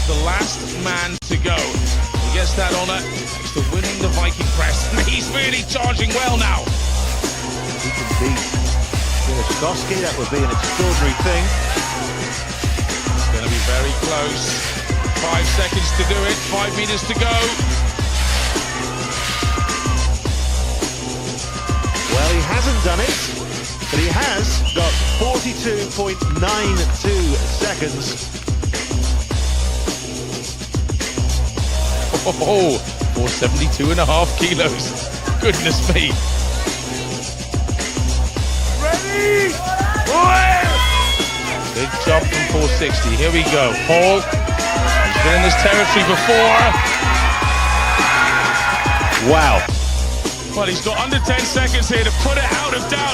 the last man to go. He gets that honour thanks to winning the Viking Crest. And he's really charging well now. He can beat Januszkowski. That would be an extraordinary thing. It's going to be very close. 5 seconds to do it, 5 meters to go. Well, he hasn't done it, but he has got 42.92 seconds. Oh, 472.5 kilos. Goodness me. Ready? Big jump from 460. Here we go. Paul. He's been in this territory before. Wow. Well, he's got under 10 seconds here to put it out of doubt.